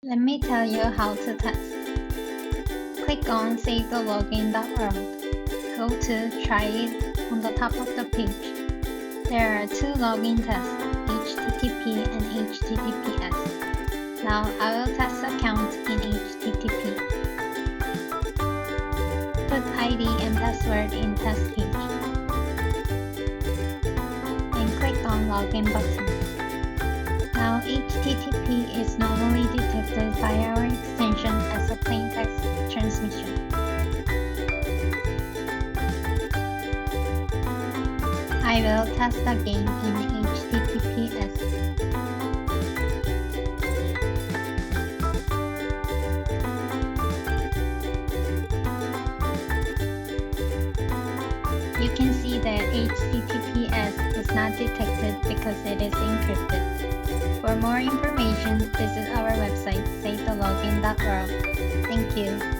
Let me tell you how to test. Click on savethelogin.world. Go to Try It on the top of the page. There are two login tests, HTTP and HTTPS. Now I will test account in HTTP. Put ID and password in test page. Then click on Login button. Now HTTP is normally detected by our extension as a plaintext transmission. I will test again in HTTPS. You can see that HTTPS is not detected because it is encrypted. For more information, visit our website, savethelogin.world. Thank you.